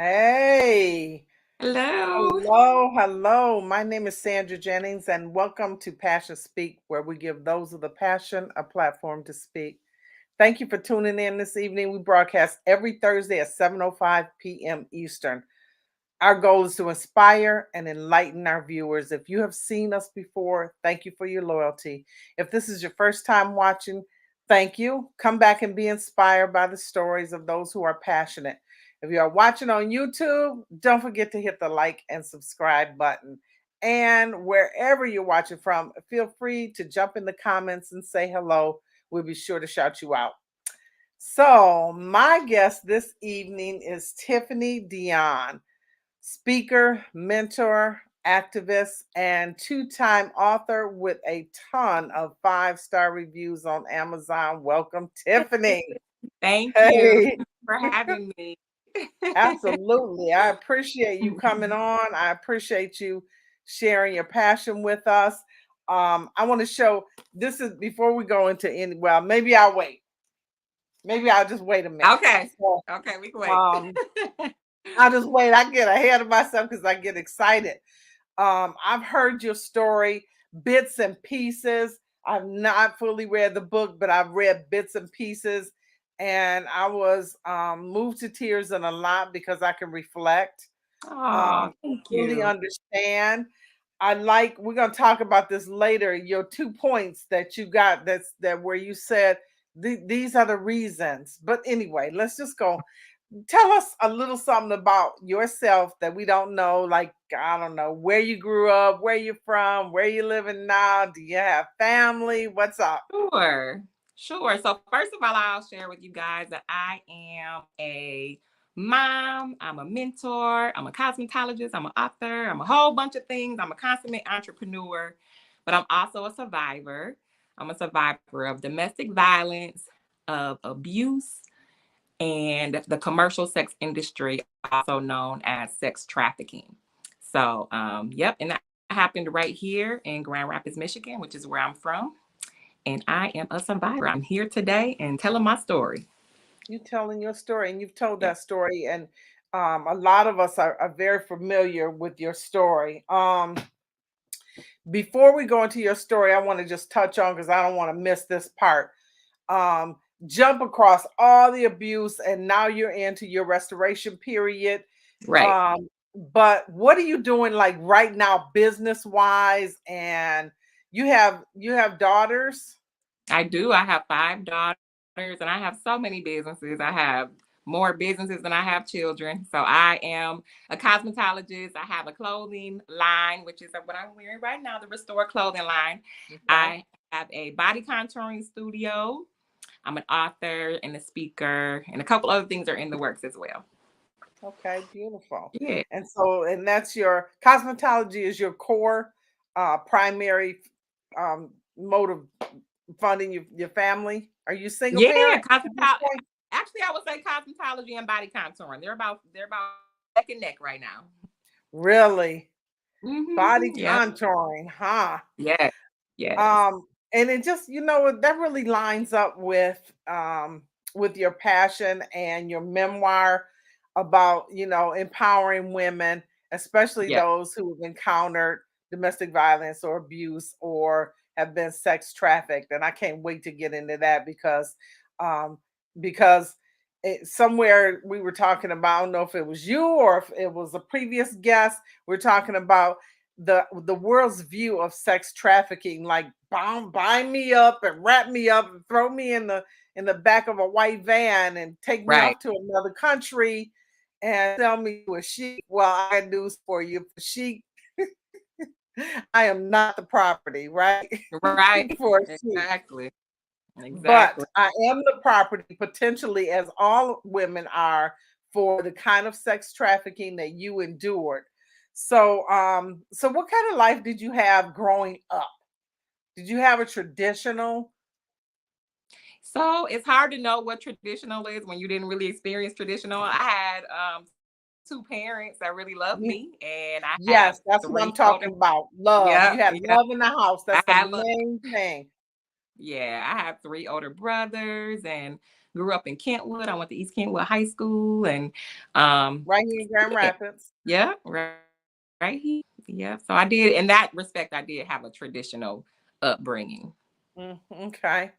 Hey, Hello. hello. My name is Sandra Jennings, and welcome to Passion Speak, where we give those with a passion a platform to speak. Thank you for tuning in this evening. We broadcast every Thursday at 7:05 p.m. Eastern. Our goal is to inspire and enlighten our viewers. If you have seen us before, thank you for your loyalty. If this is your first time watching, thank you. Come back and be inspired by the stories of those who are passionate. If you are watching on YouTube, don't forget to hit the like and subscribe button. And wherever you're watching from, feel free to jump in the comments and say hello. We'll be sure to shout you out. So, my guest this evening is Tiffany Dionne, speaker, mentor, activist, and two-time author with a ton of five-star reviews on Amazon. Welcome, Tiffany. Thank you Hey, for having me. absolutely. I appreciate you coming on. I appreciate you sharing your passion with us. I want to show this is before we go into any, well, maybe I'll wait. Maybe I'll just wait a minute. Okay. So, Okay, we can wait. um, I'll just wait. I get ahead of myself because I get excited. I've heard your story, bits and pieces. I've not fully read the book, but I've read bits and pieces, and I was moved to tears and a lot because I can reflect, Oh, thank really you. understand. We're gonna talk about this later. Your 2 points that you got that where you said these are the reasons. But anyway, let's just go. Tell us a little something about yourself that we don't know. Like, I don't know where you grew up, where you're from, where you living now. Do you have family? What's up? Sure. Sure. So first of all, I'll share with you guys that I am a mom, I'm a mentor, I'm a cosmetologist, I'm an author, I'm a whole bunch of things. I'm a consummate entrepreneur, but I'm also a survivor. I'm a survivor of domestic violence, of abuse, and the commercial sex industry, also known as sex trafficking. So, yep, and that happened right here in Grand Rapids, Michigan, which is where I'm from. And I am a survivor. I'm here today and telling my story. You telling your story, and you've told Yeah. that story, and a lot of us are very familiar with your story. Before we go into your story, I want to just touch on because I don't want to miss this part. Um, jump across all the abuse, and now you're into your restoration period. Right. But what are you doing like right now, business wise? And you have daughters. I do. I have 5 daughters and I have so many businesses. I have more businesses than I have children. So I am a cosmetologist. I have a clothing line, which is what I'm wearing right now, the Restore clothing line. Okay. I have a body contouring studio. I'm an author and a speaker, and a couple other things are in the works as well. Okay, beautiful. Yeah. And that's your cosmetology is your core primary mode of funding your family. Are you single Yeah, parent at this cosmetology. point? Actually, I would say cosmetology and body contouring. They're about neck and neck right now. Really? Body Yeah. contouring, huh? Yes. Yes. And it just, that really lines up with your passion and your memoir about, empowering women, especially Yeah. those who have encountered domestic violence or abuse or have been sex trafficked. And I can't wait to get into that um because somewhere we were talking about, I don't know if it was you or if it was a previous guest, we're talking about the world's view of sex trafficking, like bind me up and wrap me up and throw me in the back of a white van and take me Right. off to another country and sell me to a sheik. Well, I got news for you. For sheik, I am not the property, right? Right. For a sheik. Exactly. But Exactly. I am the property, potentially, as all women are, for the kind of sex trafficking that you endured. So what kind of life did you have growing up? Did you have a traditional? So it's hard to know what traditional is when you didn't really experience traditional. I had 2 parents that really loved Ye- me, and I have Yes, that's what I'm 3 older. talking about. Love. Yeah, You had yeah. love in the house. I That's the had love. main thing. Yeah, I have 3 older brothers, and grew up in Kentwood. I went to East Kentwood High School, and Right here in Grand yeah, Rapids. yeah, right here. Yeah. So I did, in that respect, I did have a traditional upbringing. Okay.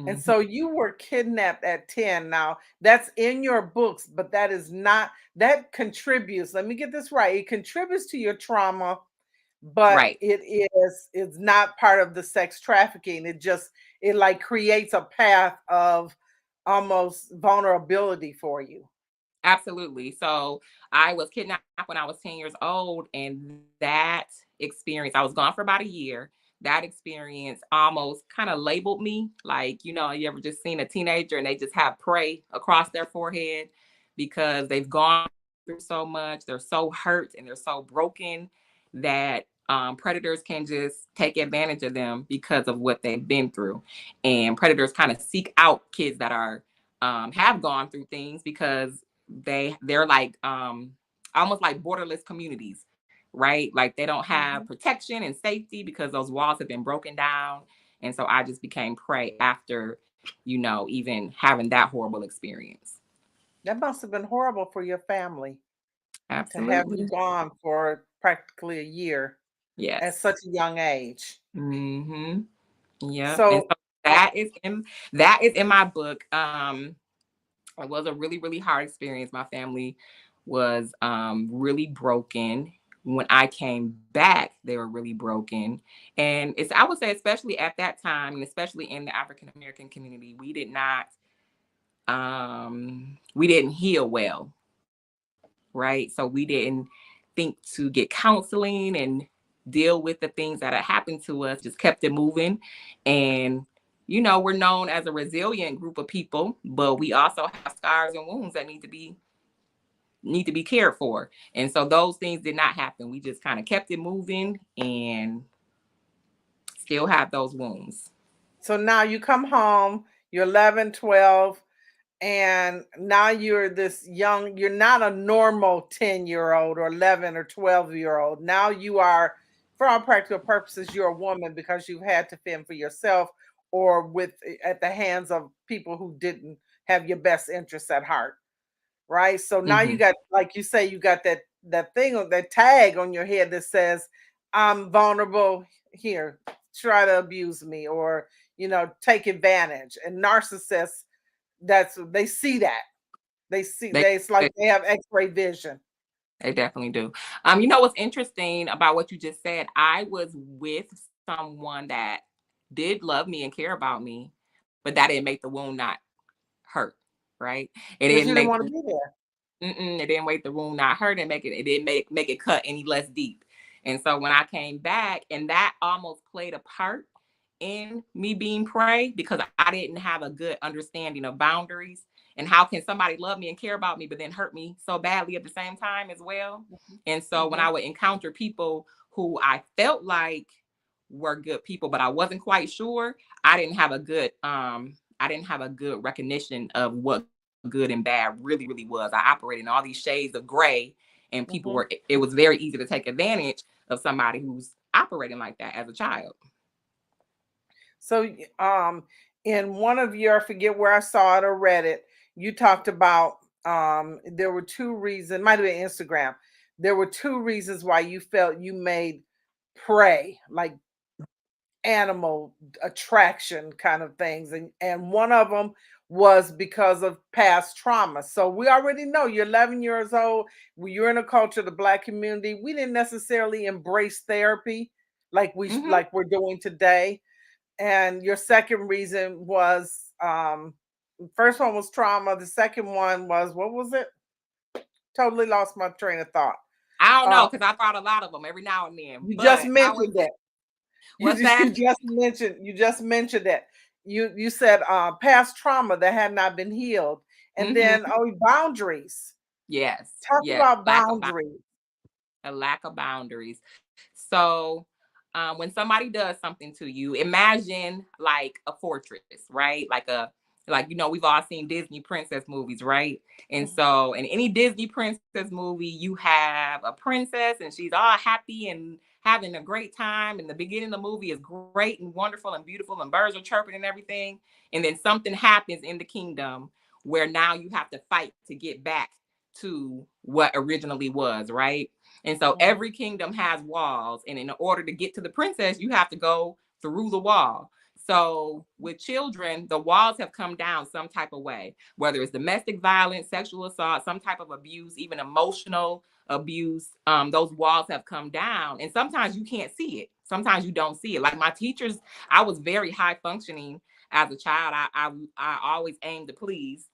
And Mhm. so you were kidnapped at 10. Now, that's in your books, but that is not, that contributes. Let me get this right. It contributes to your trauma, but Right. it's not part of the sex trafficking. It like creates a path of almost vulnerability for you. Absolutely. So I was kidnapped when I was 10 years old, and that experience, I was gone for about a year. That experience almost kind of labeled me. Like, you ever just seen a teenager and they just have prey across their forehead because they've gone through so much. They're so hurt and they're so broken that predators can just take advantage of them because of what they've been through. And predators kind of seek out kids that are have gone through things because they're like almost like borderless communities, right? Like they don't have Mhm. protection and safety because those walls have been broken down. And so I just became prey after, even having that horrible experience. That must have been horrible for your family to have you Absolutely. gone for practically a year at Yes. such a young age. Mm-hmm. Yep. And So, so that is in my book. It was a really, really hard experience. My family was really broken. When I came back, they were really broken. And I would say, especially at that time, and especially in the African American community, we didn't heal well, right? So we didn't think to get counseling and deal with the things that had happened to us, just kept it moving. And we're known as a resilient group of people, but we also have scars and wounds that need to be cared for. And so those things did not happen. We just kind of kept it moving and still have those wounds. so now you come home, you're 11, 12, and now you're this young, you're not a normal 10-year-old or 11 or 12-year-old. Now you are, for all practical purposes, you're a woman because you've had to fend for yourself or at the hands of people who didn't have your best interests at heart. Right? So now you Hmm. got, like you say, you got that thing on that tag on your head that says, "I'm vulnerable here. Try to abuse me or take advantage." And narcissists, they see that. They, It's like they have X-ray vision. they definitely do. What's interesting about what you just said? I was with someone that did love me and care about me, but that didn't make the wound not hurt, right? It Because didn't you didn't make want to the be there. it didn't make the wound not hurt and it didn't make it cut any less deep. And so when I came back, and that almost played a part in me being prey because I didn't have a good understanding of boundaries and how can somebody love me and care about me but then hurt me so badly at the same time as well. And so when Mhm. I would encounter people who I felt like were good people but I wasn't quite sure, I didn't have a good recognition of what good and bad really was. I operated in all these shades of gray, and Mhm. it was very easy to take advantage of somebody who's operating like that as a child. So, in one of your, I forget where I saw it or read it, you talked about there were two reasons, might have been Instagram. There were two reasons why you felt you made prey, like animal attraction kind of things, and one of them was because of past trauma. So we already know you're 11 years old. You're in a culture, the Black community. We didn't necessarily embrace therapy Hmm. like we're doing today. And your second reason was first one was trauma. The second one was, what was it? Totally lost my train of thought. I don't Uh, know because I thought a lot of them every now and then, you just but I would mentioned say, it. You, what's that? you just mentioned it. You said past trauma that had not been healed. And then Hmm. boundaries. Yes, Talk yes, about boundaries. a lack of boundaries. So, when somebody does something to you, imagine like a fortress, right? We've all seen Disney princess movies, right? And Mhm. so, in any Disney princess movie, you have a princess and she's all happy and having a great time. And the beginning of the movie is great and wonderful and beautiful, and birds are chirping and everything. And then something happens in the kingdom where now you have to fight to get back to what originally was, right? And so Mhm. every kingdom has walls, and in order to get to the princess, you have to go through the wall. So with children, the walls have come down some type of way, whether it's domestic violence, sexual assault, some type of abuse, even emotional abuse. Those walls have come down, and sometimes you can't see it. Sometimes you don't see it. Like my teachers, I was very high functioning as a child. I always aimed to please,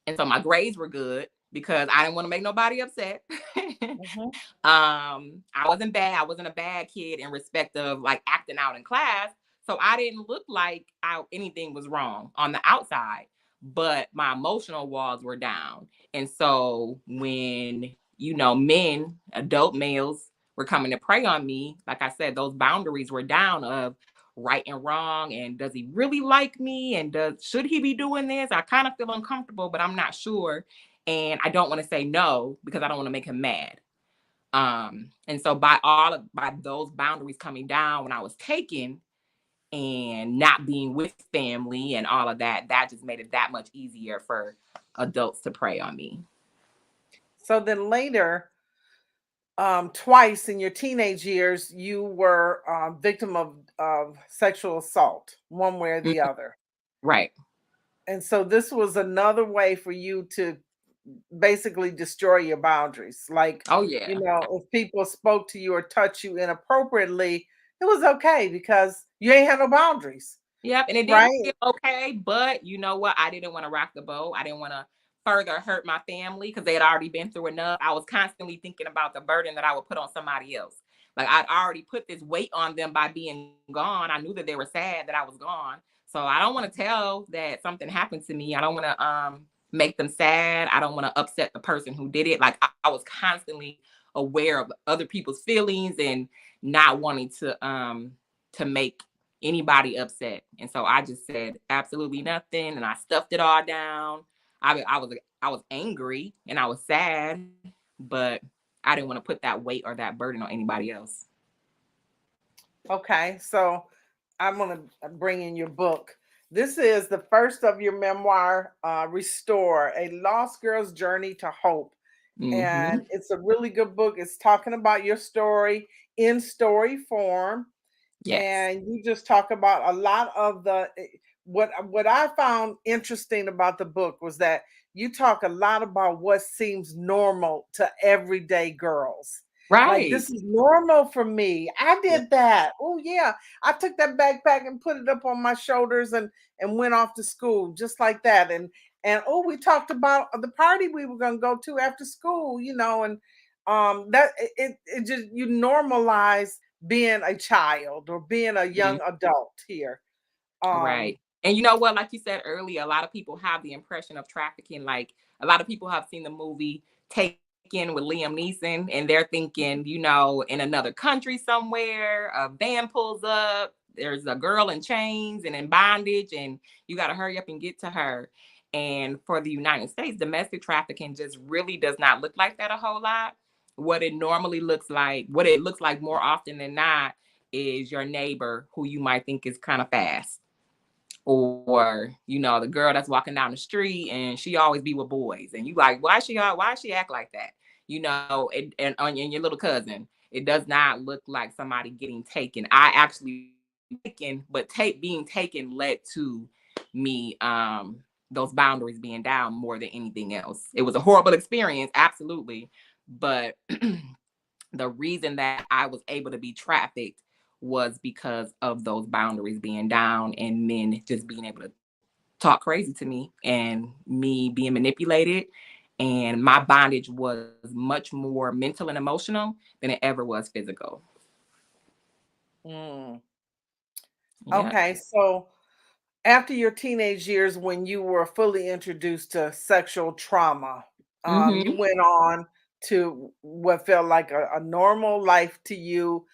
and so my grades were good because I didn't want to make nobody upset. Mhm. I wasn't bad. I wasn't a bad kid in respect of like acting out in class. So I didn't look like anything was wrong on the outside, but my emotional walls were down. And so when, men, adult males were coming to prey on me, like I said, those boundaries were down of right and wrong. And does he really like me? And should he be doing this? I kind of feel uncomfortable, but I'm not sure. And I don't want to say no because I don't want to make him mad. And so by those boundaries coming down when I was taken and not being with family and all of that, that just made it that much easier for adults to prey on me. So then later, twice in your teenage years, you were victim of sexual assault, one way or the Mhm. other. Right. And so this was another way for you to basically destroy your boundaries. Like, Oh yeah. if people spoke to you or touched you inappropriately, it was okay because you ain't had no boundaries, Yep, and it didn't right? feel okay, but you know what? I didn't want to rock the boat. I didn't want to further hurt my family because they had already been through enough. I was constantly thinking about the burden that I would put on somebody else. Like I'd already put this weight on them by being gone. I knew that they were sad that I was gone. So I don't want to tell that something happened to me. I don't want to make them sad. I don't want to upset the person who did it. Like I was constantly aware of other people's feelings and not wanting to make anybody upset. And so I just said absolutely nothing, and I stuffed it all down. I was angry and I was sad, but I didn't want to put that weight or that burden on anybody else. Okay, so I'm going to bring in your book. This is the first of your memoir, Restore, A Lost Girl's Journey to Hope. And Hmm. it's a really good book. It's talking about your story in story form. Yes. And you just talk about a lot of what I found interesting about the book was that you talk a lot about what seems normal to everyday girls. Like, Right. this is normal for me. I Yeah. did that. Oh yeah, I took that backpack and put it up on my shoulders and went off to school just like that. And oh, we talked about the party we were going to go to after school, and that it just, you normalize being a child or being a young adult here. Um, Right. And you know what? Like you said earlier, a lot of people have the impression of trafficking. Like a lot of people have seen the movie Taken with Liam Neeson, and they're thinking, in another country somewhere, a van pulls up, there's a girl in chains and in bondage, and you got to hurry up and get to her. And for the United States, domestic trafficking just really does not look like that a whole lot. What it looks like more often than not is your neighbor who you might think is kind of fast, or the girl that's walking down the street and she always be with boys, and you like, why she act like that, and your little cousin. It does not look like somebody getting taken. I actually taken, but being taken led to me, those boundaries being down more than anything else. It was a horrible experience, absolutely, but the reason that I was able to be trafficked was because of those boundaries being down and men just being able to talk crazy to me and me being manipulated. And my bondage was much more mental and emotional than it ever was physical. mm. Yeah. Okay, so after your teenage years, when you were fully introduced to sexual trauma, you Hmm. went on to what felt like a normal life to you,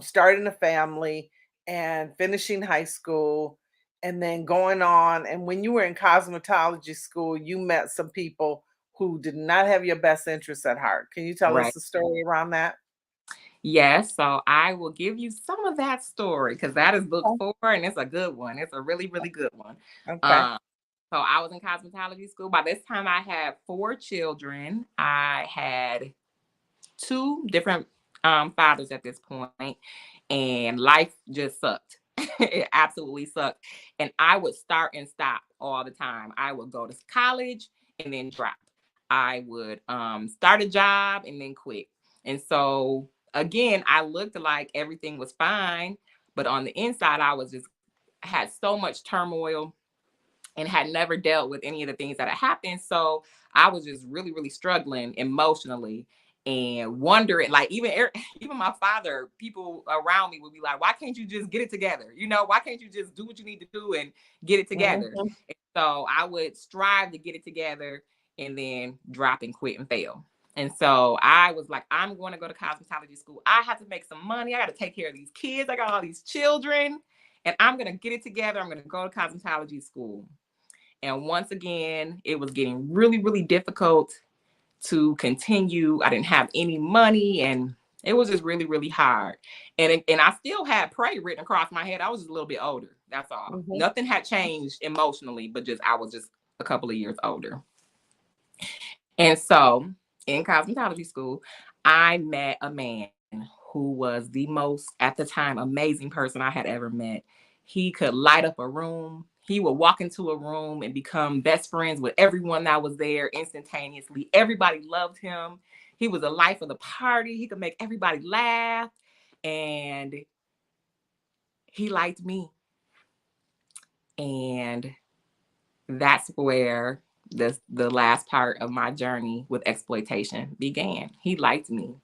starting a family and finishing high school, and then going on. And when you were in cosmetology school, you met some people who did not have your best interests at heart. Can you tell us Right. the story around that? Yes. So I will give you some of that story because that is book Oh, 4 and it's a good one. It's a really, really good one. okay. Um, So I was in cosmetology school. By this time, I had 4 children. I had 2 different fathers at this point, and life just sucked. It absolutely sucked. And I would start and stop all the time. I would go to college and then drop. I would start a job and then quit. And so again, I looked like everything was fine, but on the inside, had so much turmoil and had never dealt with any of the things that had happened. So I was just really, really struggling emotionally and wondering, like, even my father, people around me would be like, why can't you just get it together? Why can't you just do what you need to do and get it together? Mhm. And so I would strive to get it together and then drop and quit and fail. And so I was like, I'm going to go to cosmetology school. I have to make some money. I got to take care of these kids. I got all these children, and I'm going to get it together. I'm going to go to cosmetology school. And once again, it was getting really, really difficult to continue. I didn't have any money, and it was just really, really hard. And I still had pray written across my head. I was just a little bit older. That's all. Mhm. Nothing had changed emotionally, but I was just a couple of years older. And so in cosmetology school, I met a man who was the most, at the time, amazing person I had ever met. He could light up a room. He would walk into a room and become best friends with everyone that was there instantaneously. Everybody loved him. He was the life of the party. He could make everybody laugh. And he liked me. And that's where the last part of my journey with exploitation began. He liked me.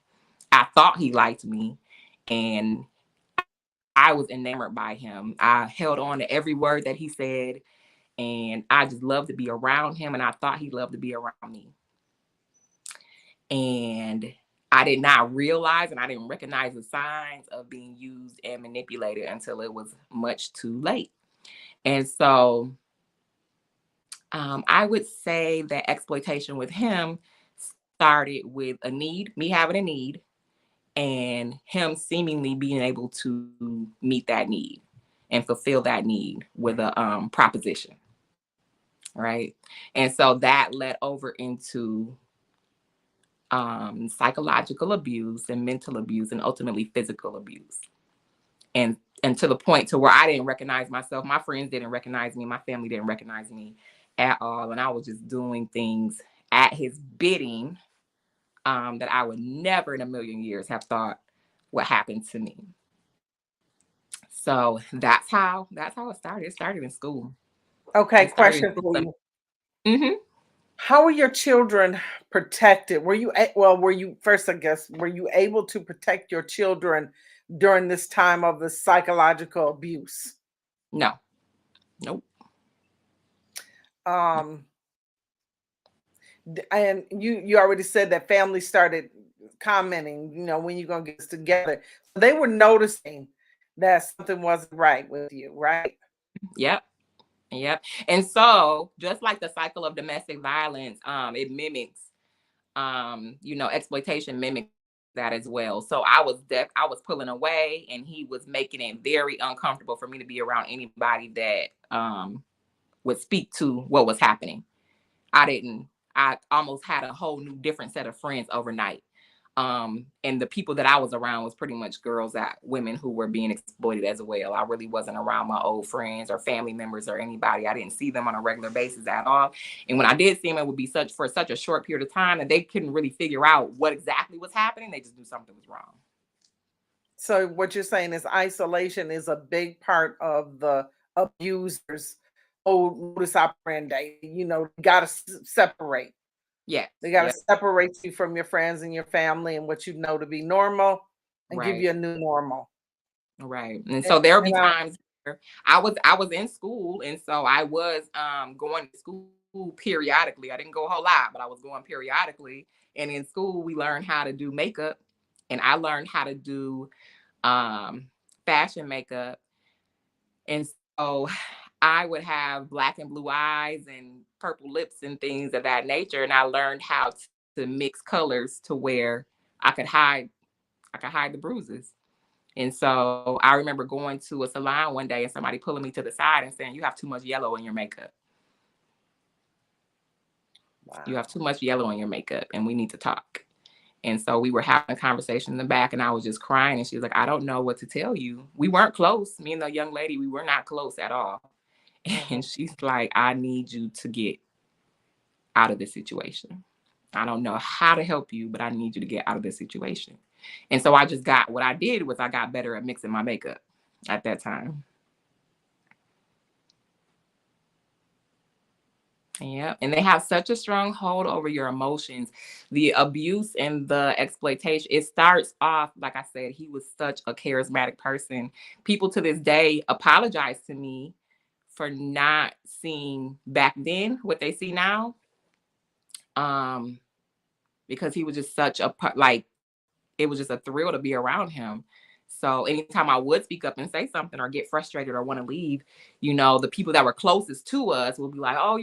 I thought he liked me, and I was enamored by him. I held on to every word that he said, and I just loved to be around him, and I thought he loved to be around me. And I did not realize and I didn't recognize the signs of being used and manipulated until it was much too late. And so I would say that exploitation with him started with a need, me having a need, and him seemingly being able to meet that need and fulfill that need with a proposition, right? And so that led over into psychological abuse and mental abuse and ultimately physical abuse. And to the point to where I didn't recognize myself. My friends didn't recognize me. My family didn't recognize me at all. And I was just doing things at his bidding that I would never in a million years have thought what happened to me. So that's how it started. It started in school. Okay, It started in question school. for you. Mm-hmm. How were your children protected? Were you first, I guess, were you able to protect your children during this time of the psychological abuse? No, nope. Um, and you already said that family started commenting, when you gonna get us together. So they were noticing that something wasn't right with you, right? Yep. Yep. And so just like the cycle of domestic violence, it mimics exploitation mimics that as well. So I was pulling away, and he was making it very uncomfortable for me to be around anybody that would speak to what was happening. I almost had a whole new different set of friends overnight. And the people that I was around was pretty much women who were being exploited as well. I really wasn't around my old friends or family members or anybody. I didn't see them on a regular basis at all. And when I did see them, it would be for such a short period of time that they couldn't really figure out what exactly was happening. They just knew something was wrong. So what you're saying is isolation is a big part of the abusers' old modus operandi. You got to separate. Yes. They got to Yep. separate you from your friends and your family and what you know to be normal, and give Right. you a new normal. Right. And And, so there'll be and times where I was in school, and so I was going to school periodically. I didn't go a whole lot, but I was going periodically. And in school we learned how to do makeup, and I learned how to do um fashion makeup. And so I would have black and blue eyes and purple lips and things of that nature. And I learned how to mix colors to where I could hide the bruises. And so I remember going to a salon one day and somebody pulling me to the side and saying, "You have too much yellow in your makeup." You have Wow. too much yellow in your makeup and we need to talk. And so we were having a conversation in the back and I was just crying. And she was like, I don't know what to tell you. We weren't close. Me and the young lady, we were not close at all. Mhm. And she's like, I need you to get out of this situation. I don't know how to help you, but I need you to get out of this situation. And so I just got, what I did was I got better at mixing my makeup at that time. Yeah. And they have such a strong hold over your emotions. The abuse and the exploitation, it starts off, like I said, he was such a charismatic person. People to this day apologize to me for not seeing back then what they see now. Um, because he was just such a like, it was just a thrill to be around him. So anytime I would speak up and say something or get frustrated or want to leave, the people that were closest to us would be like, "Oh,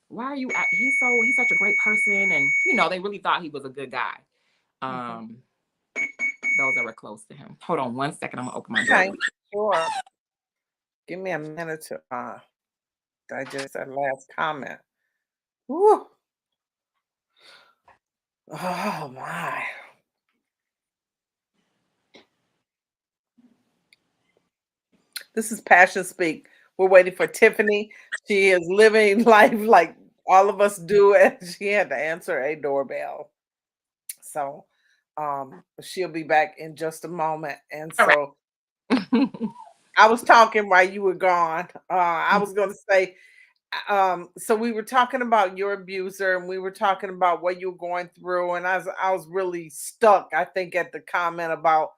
why are you? He's such a great person," and they really thought he was a good guy. Mhm. Um, those that were close to him. Hold on 1 second. I'm gonna open my door Okay. really. Sure. Give me a minute to digest that last comment. Woo. Oh my. This is Passion Speak. We're waiting for Tiffany. She is living life like all of us do, and she had to answer a doorbell. So she'll be back in just a moment. And All right. so I was talking while you were gone. I was gonna say, so we were talking about your abuser and we were talking about what you were going through, and I was really stuck, I think, at the comment about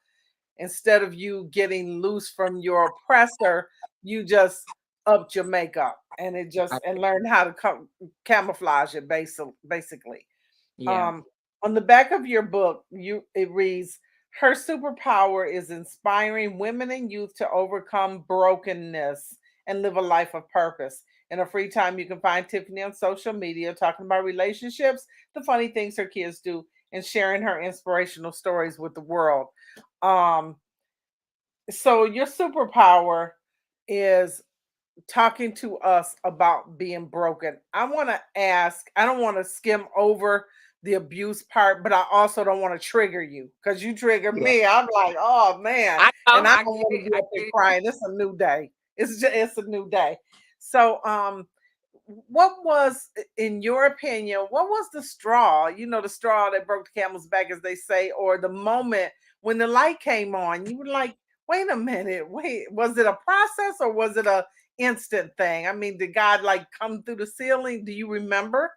instead of you getting loose from your oppressor, you just upped your makeup and it just and learned how to camouflage it basically. Yeah. Um, on the back of your book, it reads, "Her superpower is inspiring women and youth to overcome brokenness and live a life of purpose." In her free time, you can find Tiffany on social media talking about relationships, the funny things her kids do, and sharing her inspirational stories with the world. Um, so your superpower is talking to us about being broken. I want to ask, I don't want to skim over the abuse part, but I also don't want to trigger you because you trigger Yeah. me. I'm like, oh man, I and know. I I don't get want it. to be I up there get it. crying. It's a new day. It's a new day. So what was, in your opinion, what was the straw, the straw that broke the camel's back, as they say, or the moment when the light came on, you were like, wait a minute, wait, was it a process or was it a instant thing? I mean, did God like come through the ceiling? Do you remember?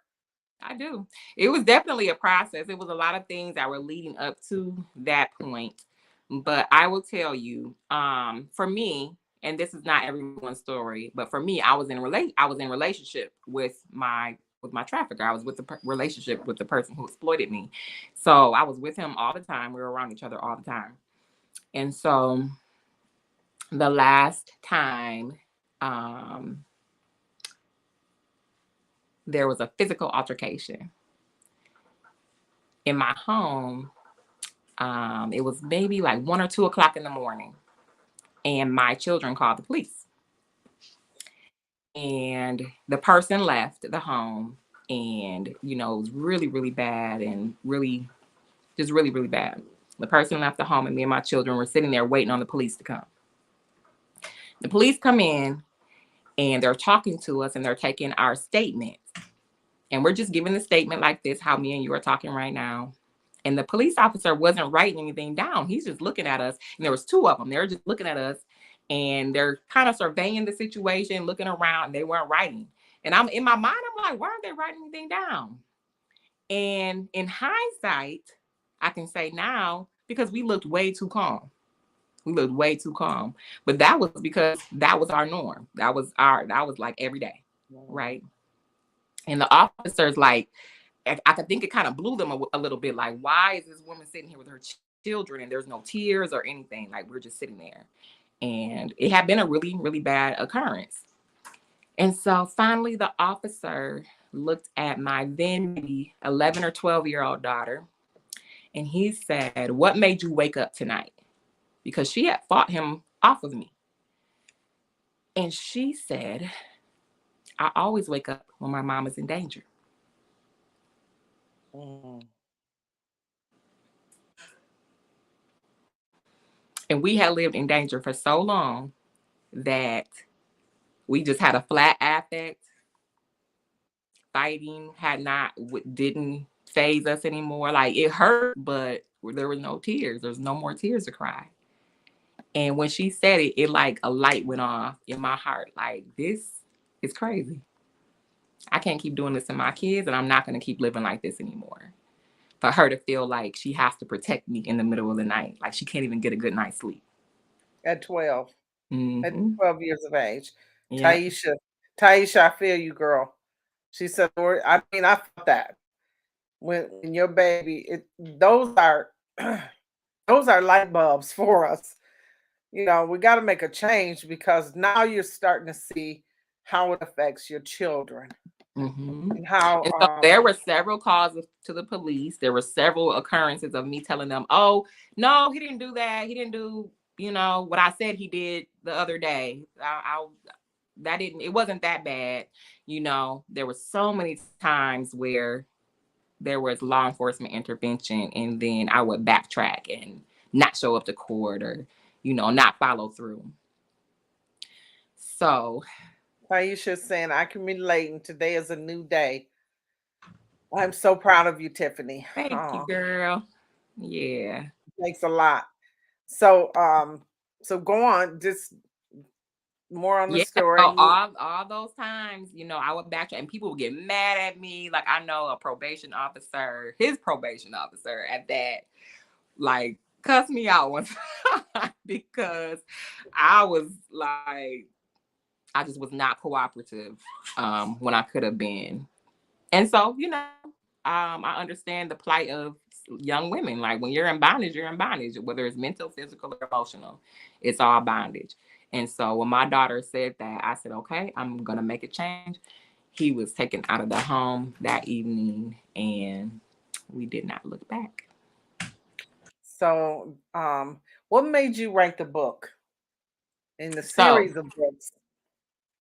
I do. It was definitely a process. It was a lot of things that were leading up to that point. But I will tell you, for me, and this is not everyone's story, but for me, I was in relationship with my trafficker. I was with the relationship with the person who exploited me. So I was with him all the time. We were around each other all the time. And so the last time um there was a physical altercation in my home. It was maybe like 1 or 2 o'clock in the morning, and my children called the police. And the person left the home, and it was really, really bad, and really, just really, really bad. The person left the home, and me and my children were sitting there waiting on the police to come. The police come in, and they're talking to us, and they're taking our statement, and we're just giving the statement like this, how me and you are talking right now. And the police officer wasn't writing anything down. He's just looking at us. And there was two of them. They were just looking at us and they're kind of surveying the situation, looking around, and they weren't writing. And I'm in my mind, I'm like, why aren't they writing anything down? And in hindsight, I can say now, because we looked way too calm. We looked way too calm. But that was because that was our norm. That was like every day. Mhm. Right. And the officers, like, I could think it kind of blew them a little bit. Like, why is this woman sitting here with her children and there's no tears or anything? Like, we're just sitting there. And it had been a really, really bad occurrence. And so finally, the officer looked at my then maybe 11 or 12-year-old daughter. And he said, "What made you wake up tonight?" Because she had fought him off of me. And she said, "I always wake up when my mom is in danger." Mm. And we had lived in danger for so long that we just had a flat affect. Fighting had not didn't phase us anymore. Like it hurt, but there were no tears. There's no more tears to cry. And when she said it, it like a light went off in my heart. Like this is crazy. I can't keep doing this to my kids, and I'm not going to keep living like this anymore. For her to feel like she has to protect me in the middle of the night, like she can't even get a good night's sleep. At 12. At Mm-hmm. 12 years of age. Yep. Taisha, Taisha, I feel you, girl. She said, "Lord," I mean, I felt that when your baby, those are those are light bulbs for us. You know, we got to make a change because now you're starting to see how it affects your children Mm-hmm. and how And so there were several calls to the police. There were several occurrences of me telling them, "Oh no, he didn't do that. He didn't do, what I said he did the other day. That didn't. It wasn't that bad. There were so many times where there was law enforcement intervention, and then I would backtrack and not show up to court or, not follow through. So Taisha's saying, I can relate, and today is a new day. I'm so proud of you, Tiffany. thank you, Oh, girl. Yeah. thanks a lot. So, so go on, just more on the Yeah, so story. all those times, I would backtrack and people would get mad at me. Like I know a probation officer, his probation officer at that, like cussed me out one time because I was like, I just was not cooperative when I could have been. And so, I understand the plight of young women. Like when you're in bondage, whether it's mental, physical, or emotional, it's all bondage. And so when my daughter said that, I said, okay, I'm going to make a change. He was taken out of the home that evening and we did not look back. So, what made you write the book in the So, series of books?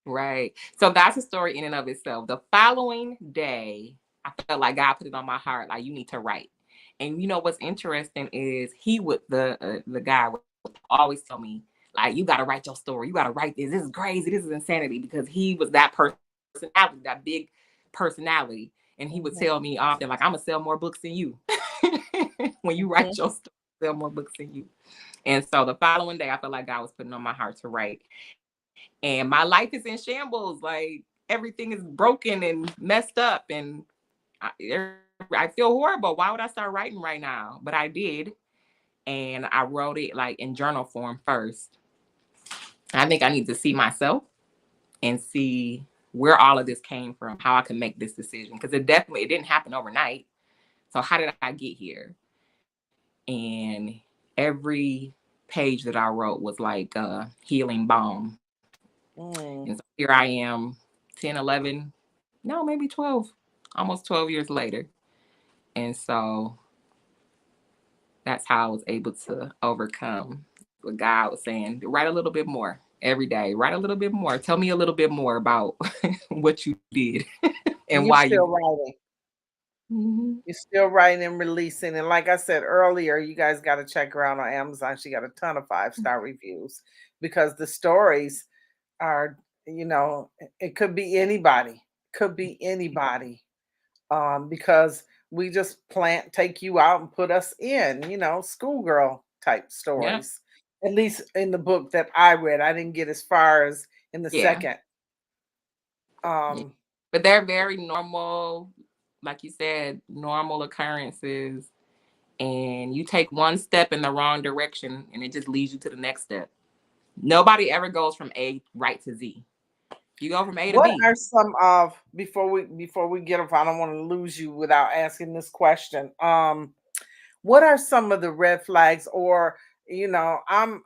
right. So that's a story in and of itself. The following day, I felt like God put it on my heart, like you need to write. And what's interesting is the guy would always tell me, like, you got to write your story. You got to write this. This is crazy. This is insanity because he was that personality, that big personality. And he would Mhm, tell me often, like, I'm gonna sell more books than you. When you write mhm. your story, sell more books than you. And so the following day, I felt like God was putting on my heart to write. And my life is in shambles. Like everything is broken and messed up, and I feel horrible. Why would I start writing right now? But I did, and I wrote it like in journal form first. I think I need to see myself and see where all of this came from, how I can make this decision because it didn't happen overnight. So how did I get here? And every page that I wrote was like a healing balm. And so Mm. here I am 10, 11, no, maybe 12, almost 12 years later. And so that's how I was able to overcome what God was saying. Write a little bit more every day. Write a little bit more. Tell me a little bit more about what you did and And why you're you. still writing. Mm-hmm. You're still writing and releasing. And like I said earlier, you guys got to check her out on Amazon. She got a ton of 5-star reviews because the stories are, it could be anybody. Could be anybody. Because we just take you out and put us in, schoolgirl type Yeah. stories. At least in the book that I read, I didn't get as far as in the Yeah. second. Yeah. Um, But they're very normal, like you said, normal occurrences. And you take one step in the wrong direction and it just leads you to the next step. Nobody ever goes from A right to Z. You go from A to what B. are some of before we get off? I don't want to lose you without asking this question. What are some of the red flags, or I'm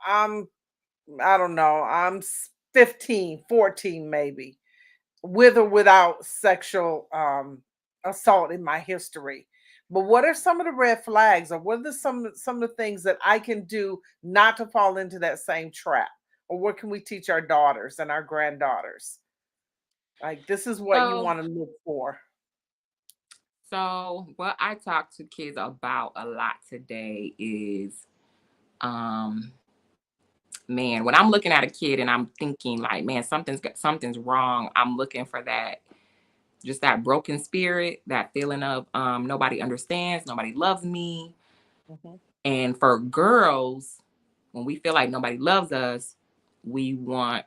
I don't know, 15, 14 maybe, with or without sexual assault in my history. But what are some of the red flags, or what are some of the things that I can do not to fall into that same trap? Or what can we teach our daughters and our granddaughters? Like this is what you So want to look for. So what I talk to kids about a lot today is, um, man, when I'm looking at a kid and I'm thinking like, man, something's wrong. I'm looking for that, just that broken spirit, that feeling of nobody understands, nobody loves me. Mhm. And for girls, when we feel like nobody loves us, we want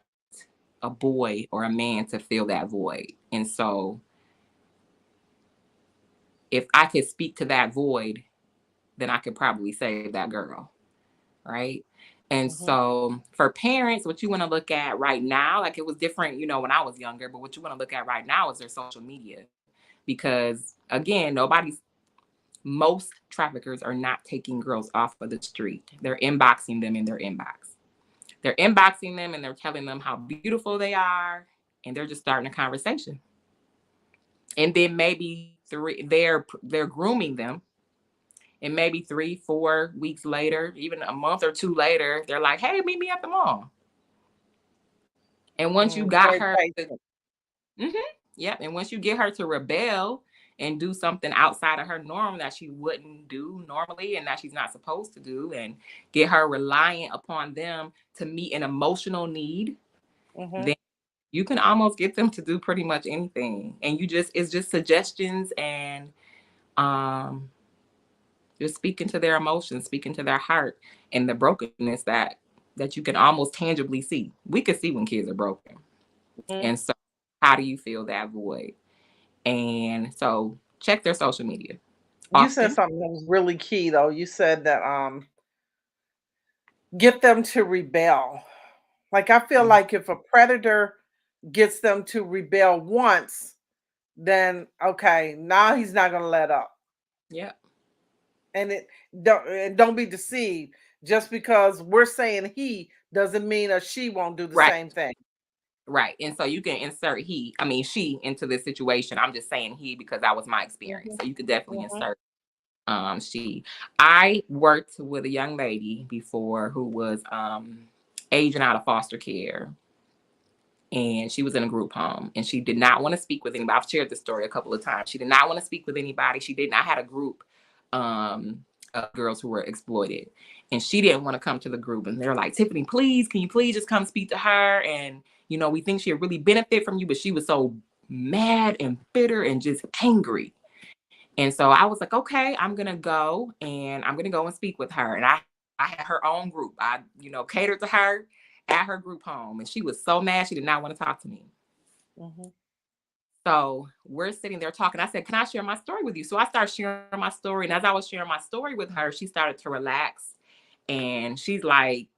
a boy or a man to fill that void. And so if I could speak to that void, then I could probably save that girl. Right. And Mhm. so for parents, what you want to look at right now, like it was different, when I was younger, but what you want to look at right now is their social media. Because again, most traffickers are not taking girls off of the street. They're inboxing them in their inbox. They're inboxing them and they're telling them how beautiful they are. And they're just starting a conversation. And then maybe they're grooming them. And maybe 3, 4 weeks later, even a month or two later, they're like, hey, meet me at the mall. And once you got Very her to, patient. mhm, yep. And once you get her to rebel and do something outside of her norm that she wouldn't do normally and that she's not supposed to do, and get her reliant upon them to meet an emotional need, Mhm. then you can almost get them to do pretty much anything. And it's just suggestions and um just speaking to their emotions, speaking to their heart and the brokenness that you can almost tangibly see. We can see when kids are broken. Mhm. And so how do you fill that void? And so check their social media You said often. something that was really key though. You said that get them to rebel. Like I feel Mm, like if a predator gets them to rebel once, then okay, now he's not going to let up. yeah, And don't be deceived. Just because we're saying he doesn't mean a she won't do the right, same thing. right. And so you can insert she into this situation. I'm just saying he because that was my experience. Mhm. So you could definitely Mhm. insert she. I worked with a young lady before who was aging out of foster care, and she was in a group home and she did not want to speak with anybody. I've shared this story a couple of times. She did not want to speak with anybody. She didn't. I had a group of girls who were exploited, and she didn't want to come to the group. And they're like, Tiffany, please, can you please just come speak to her? And we think she'd really benefit from you. But she was so mad and bitter and just angry. And so I was like, okay, I'm gonna go and I'm gonna go and speak with her. And I had her own group. I catered to her at her group home, and she was so mad she did not want to talk to me. Mhm. So we're sitting there talking. I said, can I share my story with you? So I started sharing my story. And as I was sharing my story with her, she started to relax. And she's like,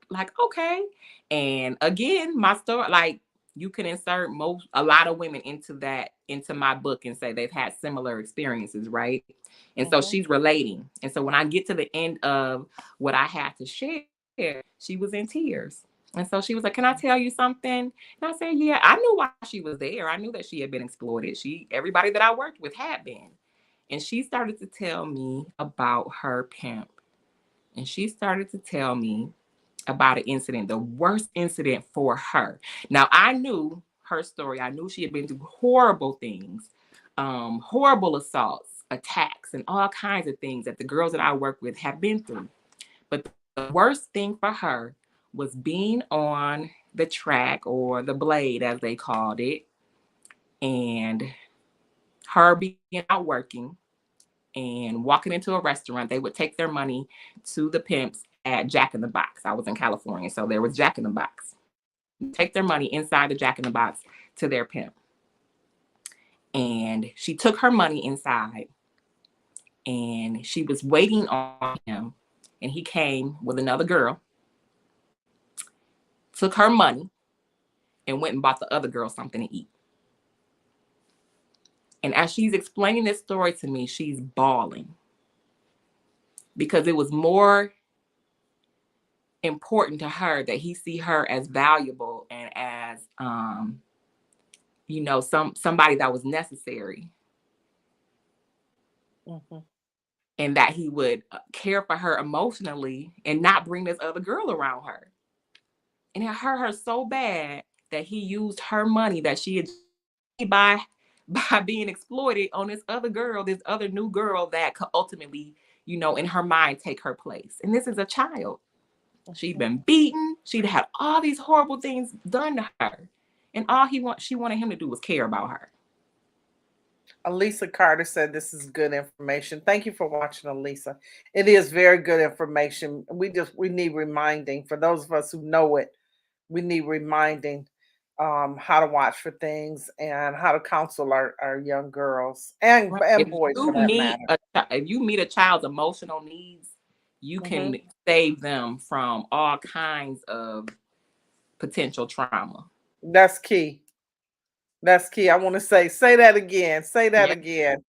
okay. And again, my story, like you can insert a lot of women into my book and say they've had similar experiences, right? And so Mhm. she's relating. And so when I get to the end of what I had to share, she was in tears. And so she was like, can I tell you something? And I said, yeah, I knew why she was there. I knew that she had been exploited. Everybody that I worked with had been. And she started to tell me about her pimp. And she started to tell me about an incident, the worst incident for her. Now, I knew her story. I knew she had been through horrible things, horrible assaults, attacks, and all kinds of things that the girls that I work with have been through. But the worst thing for her was being on the track or the blade, as they called it, and her being out working and walking into a restaurant. They would take their money to the pimps at Jack in the Box. I was in California, so there was Jack in the Box. Take their money inside the Jack in the Box to their pimp. And she took her money inside and she was waiting on him. And he came with another girl, took her money, and went and bought the other girl something to eat. And as she's explaining this story to me, she's bawling because it was more important to her that he see her as valuable and as somebody that was necessary, Mhm. and that he would care for her emotionally and not bring this other girl around her. And it hurt her so bad that he used her money that she had by by being exploited on this other girl, this other new girl that could ultimately, in her mind, take her place. And this is a child. She'd been beaten. She'd had all these horrible things done to her. And all she wanted him to do was care about her. Elisa Carter said this is good information. Thank you for watching, Elisa. It is very good information. We need reminding. For those of us who know it, we need reminding how to watch for things and how to counsel our young girls and Right. boys for that matter. If you meet a child's emotional needs, you can save them from all kinds of potential trauma. That's key. That's key. I want to say that again. Say that again.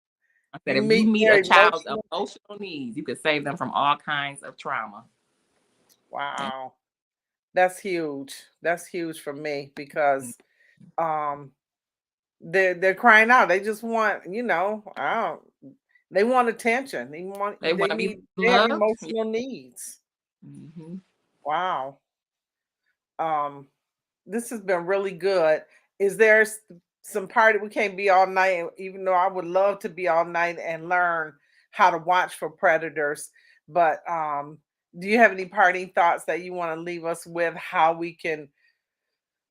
I said, You if you meet meet their a child's emotional. emotional needs, you can save them from all kinds of trauma. Yeah. Wow. That's huge. That's huge for me because um they're crying out. They just want, they want attention. They want to be They have loved. emotional needs. Mm-hmm. Wow. Um this has been really good. Is there some part we can't be all night, even though I would love to be all night and learn how to watch for predators, but do you have any parting thoughts that you want to leave us with, how we can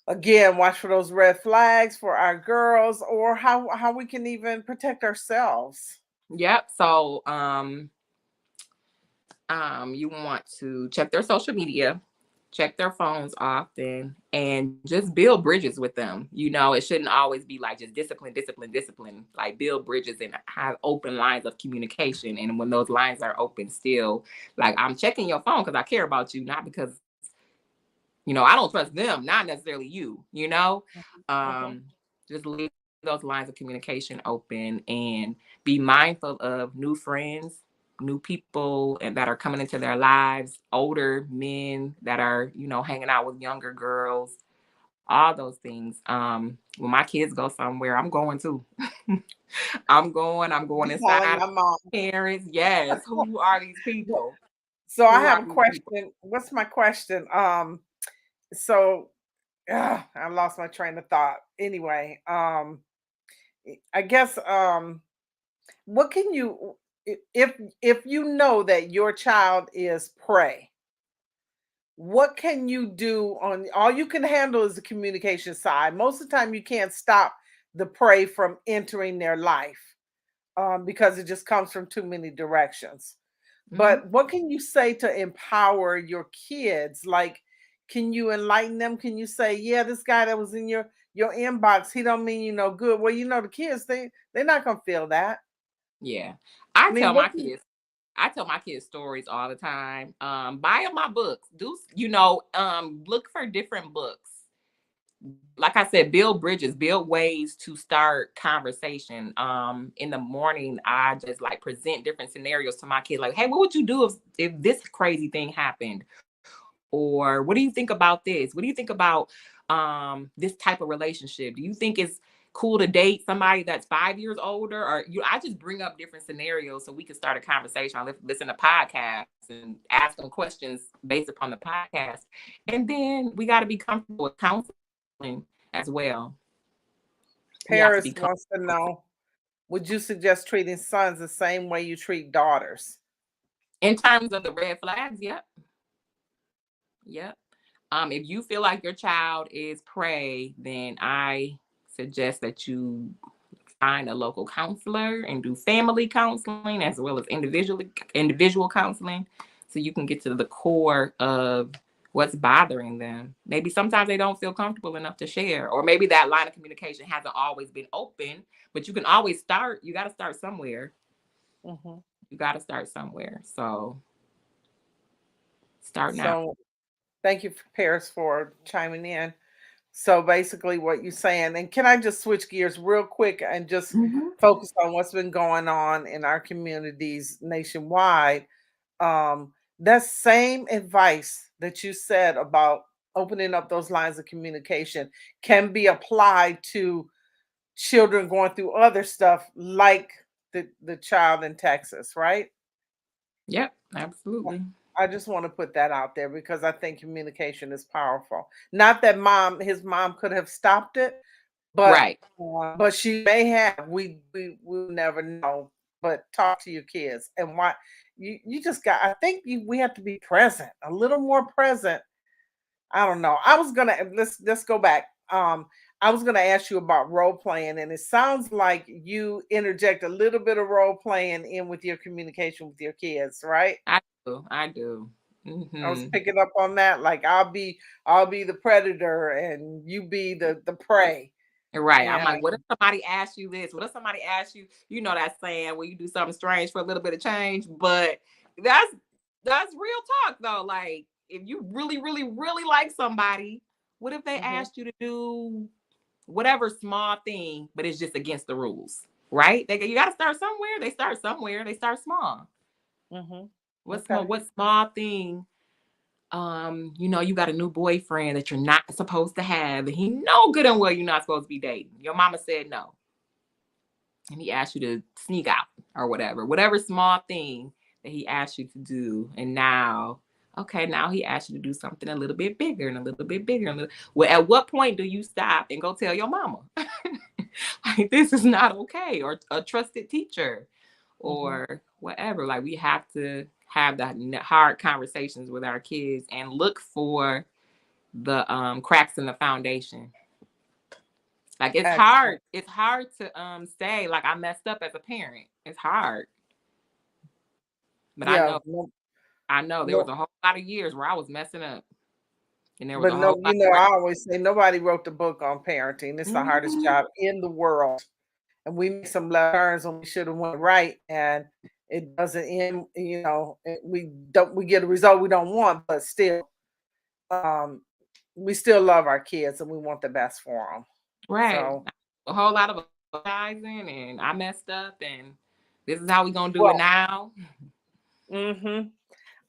again watch for those red flags for our girls, or how we can even protect ourselves? Yep. So, you want to check their social media, check their phones often, and just build bridges with them. It shouldn't always be like just discipline, discipline, discipline. Like build bridges and have open lines of communication. And when those lines are open, still, like I'm checking your phone because I care about you, not because I don't trust them, not necessarily you. Mhm. Just leave those lines of communication open and be mindful of new friends, new people and that are coming into their lives, older men that are, hanging out with younger girls, all those things. When my kids go somewhere, I'm going too. I'm going You calling inside my mom. parents. Yes. Who are these people? So I Who have are a these people? question. What's my question? So I lost my train of thought. Anyway, I guess what can you if you know that your child is prey, what can you do? On all you can handle is the communication side. Most of the time you can't stop the prey from entering their life, because it just comes from too many directions. Mhm. But what can you say to empower your kids? Like, can you enlighten them? Can you say, yeah, this guy that was in your inbox, he don't mean you no good. Well, the kids, they're not gonna feel that. Yeah. I I mean, tell what my can kids I tell my kids stories all the time. Buy them my books. Look for different books. Like I said, build bridges, build ways to start conversation. In the morning, I just like present different scenarios to my kids. Like, hey, what would you do if this crazy thing happened? Or what do you think about this? What do you think about this type of relationship? Do you think it's cool to date somebody that's 5 years older? Or I just bring up different scenarios so we can start a conversation. I listen to podcasts and ask them questions based upon the podcast. And then we got to be comfortable with counseling as well. We have to be Paris comfortable wants to with know, would you suggest treating sons the same way you treat daughters? in terms of the red flags. Yep. Yep. If you feel like your child is prey, then I suggest that you find a local counselor and do family counseling as well as individual counseling, so you can get to the core of what's bothering them. Maybe sometimes they don't feel comfortable enough to share, or maybe that line of communication hasn't always been open, but you can always start. You got to start somewhere. Hmm. You got to start somewhere. So start now. So thank you, Paris, for chiming in. So basically, what you're saying, and can I just switch gears real quick and just Mhm. focus on what's been going on in our communities nationwide? That same advice that you said about opening up those lines of communication can be applied to children going through other stuff, like the child in Texas, right? Yep, absolutely. I just want to put that out there because I think communication is powerful. Not that his mom could have stopped it, Right. But she may have. We'll never know. But talk to your kids and why you just got. I think we have to be present, a little more present. I don't know. I was gonna let's go back. I was gonna ask you about role playing, and it sounds like you interject a little bit of role playing in with your communication with your kids, right? I do. I do. I was Hmm. picking up on that. Like I'll be the predator and you be the prey. Right. I'm And like, what if somebody asks you this? What if somebody asks you, you know that saying where you do something strange for a little bit of change? But that's that's real talk though. Like if you really, really, really like somebody, what if they mhm, asked you to do whatever small thing, but it's just against the rules? Right? You gotta start somewhere. They start somewhere. They start small. mhm. What's small? Okay. What small thing you got a new boyfriend that you're not supposed to have, and he know good and well you're not supposed to be dating. Your mama said no, and he asked you to sneak out or whatever small thing that he asked you to do, and now, okay, now he asked you to do something a little bit bigger and a little bit bigger. Well, at what point do you stop and go tell your mama, like this is not okay, or a trusted teacher, Mhm. or whatever? Like we have to have that hard conversations with our kids and look for the cracks in the foundation. Like it's hard. Excellent. It's hard to say like I messed up as a parent. It's hard. But I Yeah. know No, I know there was no, a whole lot of years where I was messing up. And there was but a no, whole lot you know, where I always say nobody wrote the book on parenting. It's the hardest Mhm. job in the world. And we make some left turns when we should have went right. And it doesn't end, we get a result we don't want, but still, um, we still love our kids and we want the best for them. Right. So, A whole lot of apologizing and I messed up and this is how we gonna do it well, now. mhm.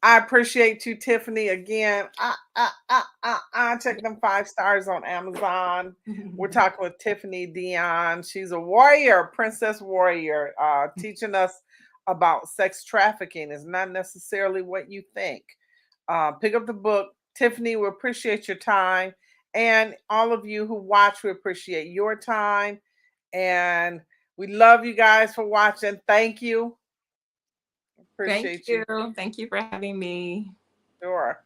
I appreciate you, Tiffany. Again, I check them 5 stars on Amazon. We're talking with Tiffany Dionne. She's a warrior, princess warrior, teaching us about sex trafficking is not necessarily what you think. Pick up the book. Tiffany, we appreciate your time. And all of you who watch, we appreciate your time. And we love you guys for watching. Thank you. Thank Appreciate you. you. Thank you for having me. Sure.